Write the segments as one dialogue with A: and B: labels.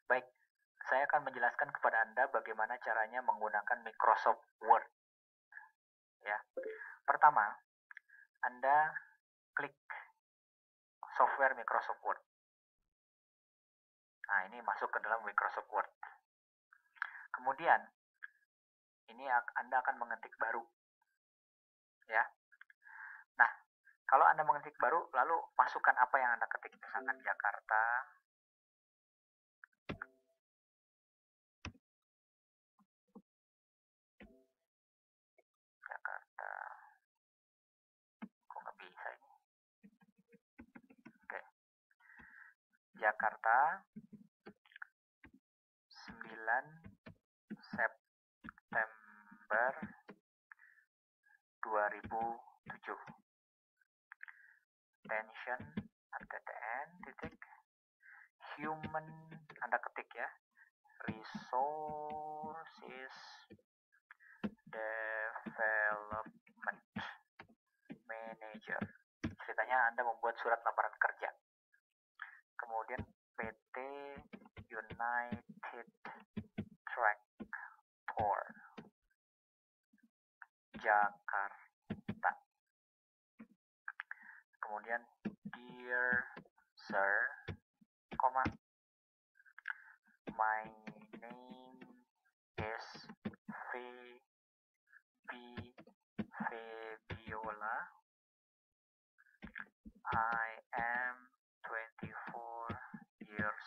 A: Baik, saya akan menjelaskan kepada Anda bagaimana caranya menggunakan Microsoft Word. Ya, pertama, Anda klik software Microsoft Word. Nah, ini masuk ke dalam Microsoft Word. Kemudian, ini Anda akan mengetik baru. Ya. Nah, kalau Anda mengetik baru, lalu masukkan apa yang Anda ketik. Misalkan Jakarta. Jakarta. Kok nggak bisa ini? Oke. Jakarta. 9 September 2007. Attention, ATTN, titik. Human, Anda ketik ya. Resources Development Manager. Ceritanya Anda membuat surat lamaran kerja. Kemudian PT United Tractor Jakarta. Kemudian Dear Sir, my name is Febiola. I am 24 years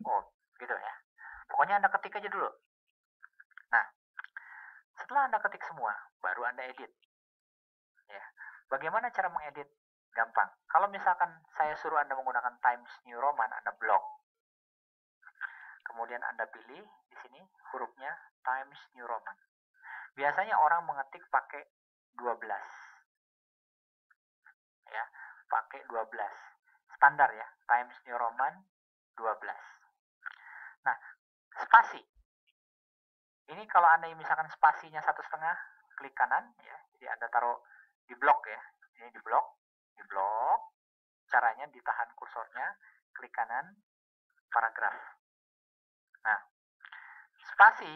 A: old. Gitu ya. Pokoknya Anda ketik aja dulu. Nah, setelah Anda ketik semua, baru Anda edit. Ya. Bagaimana cara mengedit? Gampang. Kalau misalkan saya suruh Anda menggunakan Times New Roman, Anda blok. Kemudian Anda pilih di sini hurufnya Times New Roman. Biasanya orang mengetik pakai 12. Ya, pakai 12. Standar ya, Times New Roman 12. Nah, spasi. Ini kalau Anda misalkan spasinya 1,5, klik kanan ya. Jadi Anda taruh di blok ya. Ini di blok. Caranya ditahan kursornya, klik kanan, paragraf. Nah, spasi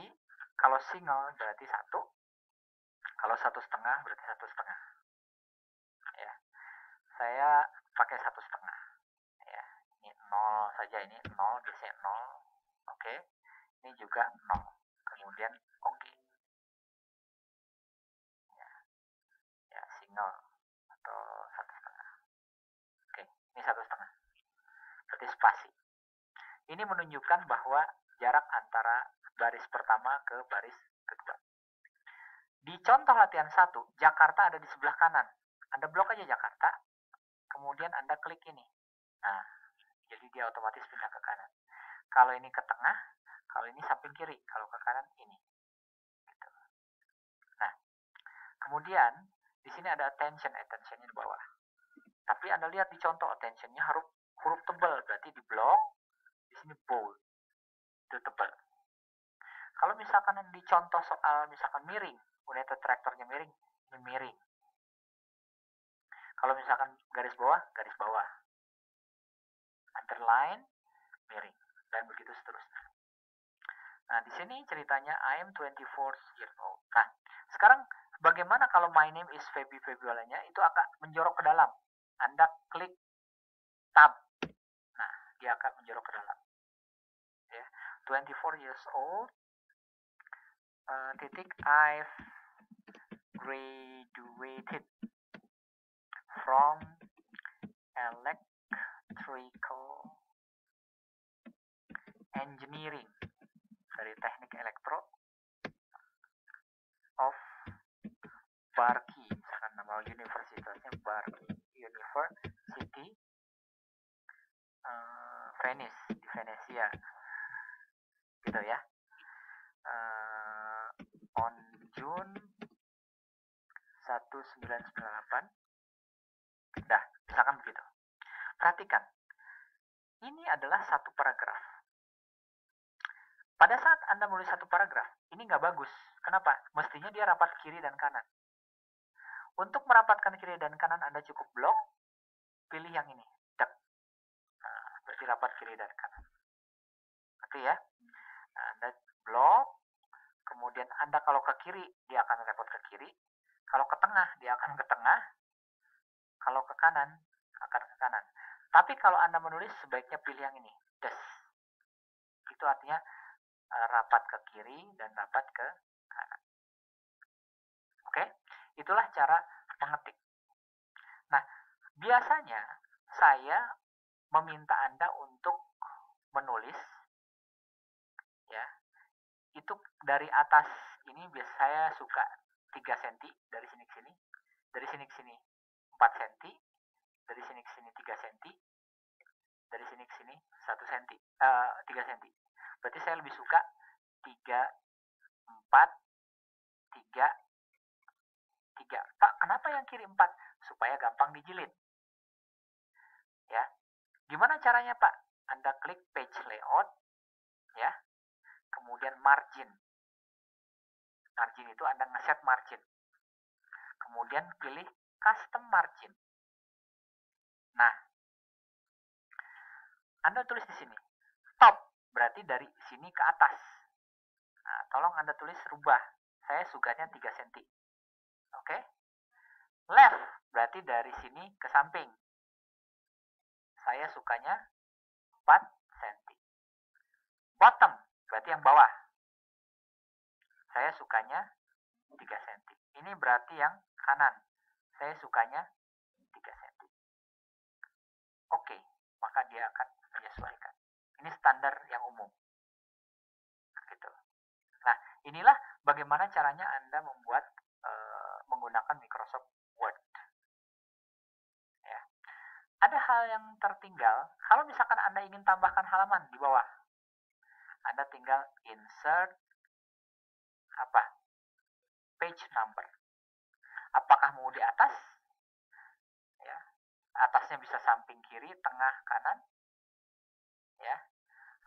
A: kalau single berarti 1, kalau 1,5 berarti 1,5. Ya, saya pakai 1,5. Ya, ini 0 saja, ini 0, biasanya 0. Oke, ini juga 0. Kemudian oke. Ya, single atau 1,5. Oke, ini 1,5. Berarti spasi. Ini menunjukkan bahwa jarak antara baris pertama ke baris kedua. Di contoh latihan 1, Jakarta ada di sebelah kanan. Anda blok aja Jakarta, kemudian Anda klik ini. Nah, jadi dia otomatis pindah ke kanan. Kalau ini ke tengah, kalau ini samping kiri, kalau ke kanan ini. Gitu. Nah, kemudian di sini ada attentionnya di bawah. Tapi Anda lihat di contoh attentionnya huruf tebal, berarti di blok, di sini bold, itu tebal. Kalau misalkan di contoh soal misalkan miring, United Tractornya miring, ini miring. Kalau misalkan garis bawah, underline, miring, dan begitu seterusnya. Nah, di sini ceritanya I am 24 years old. Nah, sekarang bagaimana kalau my name is Febiolanya itu akan menjorok ke dalam. Anda klik tab. Nah, dia akan menjorok ke dalam. Ya, 24 years old. Titik I've graduated from electrical engineering, dari teknik elektro of Barkey, misalkan nama universitasnya Barkey University, Venice, di Venesia, gitu ya. On June 1998. Dah, misalkan begitu. Perhatikan, ini adalah satu paragraf. Pada saat Anda menulis satu paragraf, ini nggak bagus. Kenapa? Mestinya dia rapat kiri dan kanan. Untuk merapatkan kiri dan kanan, Anda cukup blok, pilih yang ini, tek. Nah, berarti rapat kiri dan kanan. Oke ya. Nah, Anda blok, kemudian Anda kalau ke kiri, dia akan repot ke kiri. Kalau ke tengah, dia akan ke tengah. Kalau ke kanan, akan ke kanan. Tapi kalau Anda menulis, sebaiknya pilih yang ini, des. Itu artinya rapat ke kiri dan rapat ke kanan. Oke, itulah cara mengetik. Nah, biasanya saya meminta Anda untuk menulis, ya, itu dari atas ini biasa saya suka 3 cm, dari sini ke sini, dari sini ke sini 4 cm, dari sini ke sini 3 cm, dari sini ke sini 1 cm, 3 cm. Berarti saya lebih suka 3, 4, 3, 3. Pak, kenapa yang kiri 4? Supaya gampang dijilid. Ya. Gimana caranya, Pak? Anda klik page layout, ya. Kemudian margin. Margin itu Anda ngeset margin. Kemudian pilih custom margin. Nah, Anda tulis di sini. Top berarti dari sini ke atas. Nah, tolong Anda tulis rubah. Saya sukanya 3 cm. Oke? Left berarti dari sini ke samping. Saya sukanya 4 cm. Bottom berarti yang bawah. Saya sukanya 3 cm. Ini berarti yang kanan. Saya sukanya 3 cm. Oke, maka dia akan menyesuaikan. Ini standar yang umum. Gitu. Nah, inilah bagaimana caranya Anda membuat menggunakan Microsoft Word. Ya. Ada hal yang tertinggal. Kalau misalkan Anda ingin tambahkan halaman di bawah, Anda tinggal insert page number. Apakah mau di atas? Ya. Atasnya bisa samping kiri, tengah, kanan. Ya.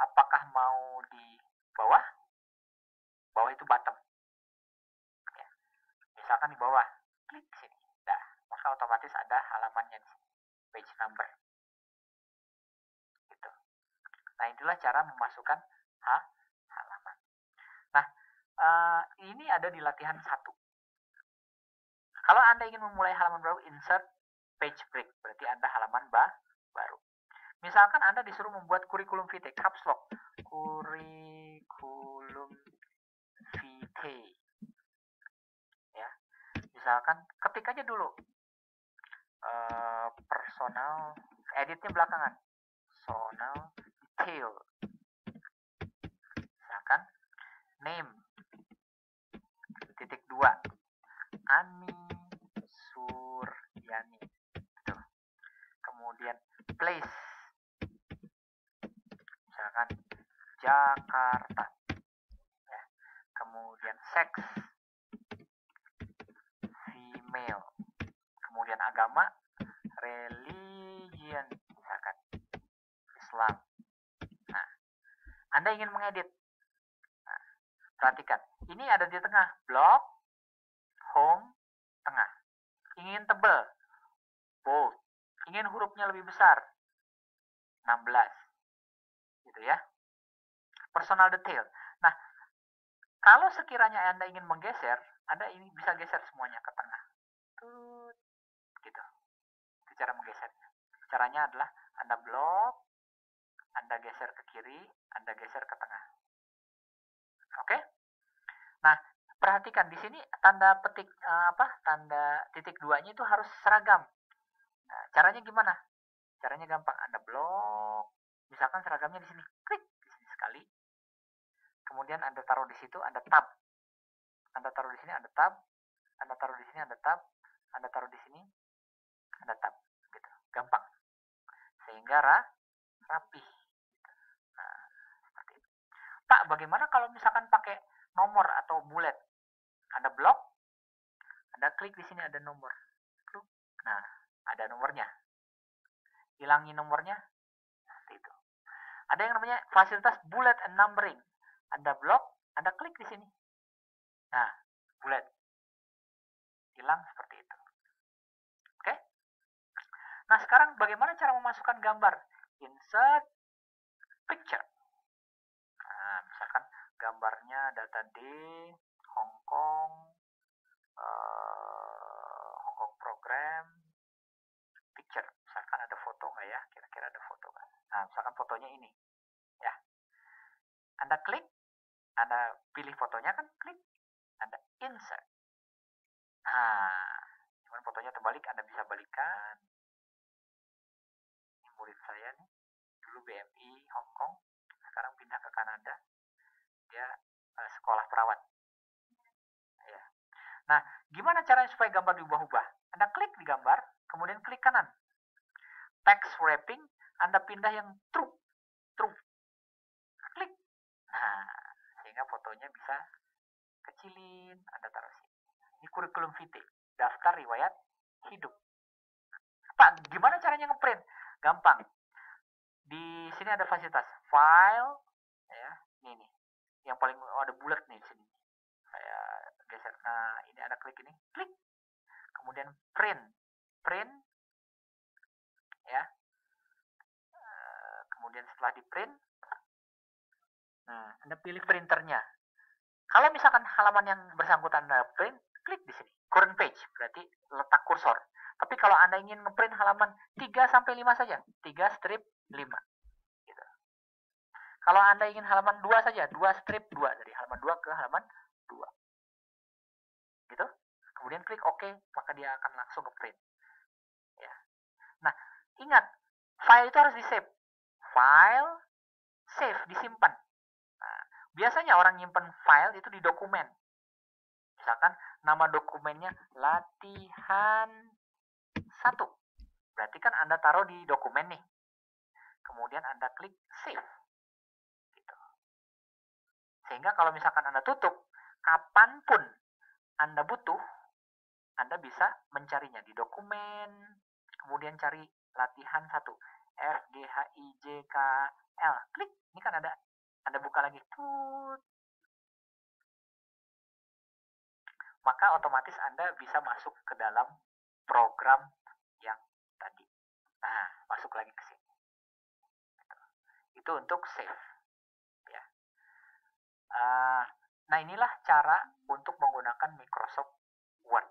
A: Apakah mau di bawah? Bawah itu bottom. Ya. Misalkan di bawah, klik sini. Nah, maka otomatis ada halamannya di sini. Page number. Gitu. Nah, itulah cara memasukkan halaman. Nah, ini ada di latihan 1. Kalau Anda ingin memulai halaman baru, insert page break. Berarti Anda halaman baru. Misalkan Anda disuruh membuat kurikulum vitae, caps lock. Kurikulum vitae. Ya. Misalkan ketik aja dulu. Personal, editnya belakangan. Personal detail. Misalkan name titik 2 Ani Suryani. Gitu. Kemudian place, misalkan Jakarta. Ya. Kemudian sex, female. Kemudian agama, religion, misalkan Islam. Nah, Anda ingin mengedit. Nah, perhatikan, ini ada di tengah, blog, home, tengah. Ingin tebal, bold. Ingin hurufnya lebih besar, 16. Gitu ya. Personal detail. Nah, kalau sekiranya Anda ingin menggeser, Anda ini bisa geser semuanya ke tengah. Gitu. Itu cara menggesernya. Caranya adalah Anda blok, Anda geser ke kiri, Anda geser ke tengah. Oke? Nah, perhatikan di sini tanda petik tanda titik 2-nya itu harus seragam. Nah, caranya gimana? Caranya gampang. Anda blok, misalkan seragamnya di sini, klik di sini sekali. Kemudian Anda taruh di situ, Anda tab. Anda taruh di sini, Anda tab. Anda taruh di sini, Anda tab. Anda taruh di sini, Anda tab. Gitu. Gampang. Sehingga rapi. Nah, seperti itu. Pak, bagaimana kalau misalkan pakai nomor atau bullet? Anda blok, Anda klik di sini ada nomor. Nah, ada nomornya. Hilangi nomornya, seperti itu. Ada yang namanya fasilitas bullet and numbering. Anda blok, Anda klik di sini. Nah, bullet. Hilang seperti itu. Oke? Nah, sekarang bagaimana cara memasukkan gambar? Insert picture. gambarnya data D, Hong Kong program, picture. Misalkan ada foto nggak ya? Kira-kira ada foto nggak? Nah, misalkan fotonya ini. Ya. Anda klik, Anda pilih fotonya kan, klik, Anda insert. Nah, cuman fotonya terbalik, Anda bisa balikan. Ini murid saya nih, dulu BMI Hong Kong, sekarang pindah ke Kanada. Dia sekolah perawat. Ya. Nah, gimana caranya supaya gambar diubah-ubah? Anda klik di gambar, kemudian klik kanan. Text wrapping, Anda pindah yang true. Klik. Nah, sehingga fotonya bisa kecilin, Anda taruh sini. Ini kurikulum vitae, daftar riwayat hidup. Pak, gimana caranya ngeprint? Gampang. Di sini ada fasilitas file, ya, ini nih. Yang paling ada bulat nih di sini. Saya geser. Nah, ini Anda klik ini, klik. Kemudian print, ya. Kemudian setelah di print, nah, Anda pilih printernya. Kalau misalkan halaman yang bersangkutan Anda print, klik di sini, current page, berarti letak kursor. Tapi kalau Anda ingin ngeprint halaman 3-5 saja, 3 strip 5. Gitu. Kalau Anda ingin halaman 2 saja, 2 strip 2, dari halaman 2 ke halaman 2. Gitu. Kemudian klik OK, maka dia akan langsung ngeprint. Ya. Nah, ingat, file itu harus di-save. File, save, disimpan. Nah, biasanya orang nyimpen file itu di dokumen. Misalkan nama dokumennya latihan 1. Berarti kan Anda taruh di dokumen nih. Kemudian Anda klik save. Gitu. Sehingga kalau misalkan Anda tutup, kapanpun Anda butuh, Anda bisa mencarinya di dokumen, kemudian cari latihan 1. FGHIJKL. Klik. Ini kan ada. Anda buka lagi. Maka otomatis Anda bisa masuk ke dalam program yang tadi. Nah, masuk lagi ke sini. Itu untuk save. Ya. Nah, inilah cara untuk menggunakan Microsoft Word.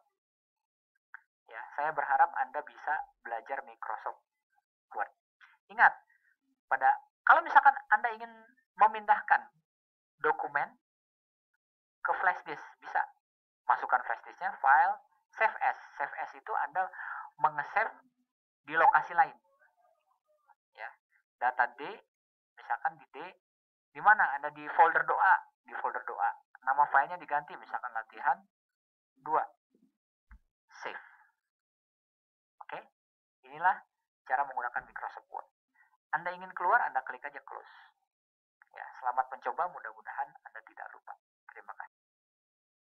A: Ya, saya berharap Anda bisa belajar Microsoft Word. Ingat, kalau misalkan Anda ingin memindahkan dokumen ke flash disk, bisa. Masukkan flash disknya, file, save as. Save as itu Anda menge-save di lokasi lain. Ya, data D, misalkan di D, di mana? Anda di folder doa, Nama filenya diganti, misalkan latihan 2. Save. Oke? Inilah cara menggunakan Microsoft Word. Anda ingin keluar, Anda klik aja close. Ya, selamat mencoba, mudah-mudahan Anda tidak lupa. Terima kasih.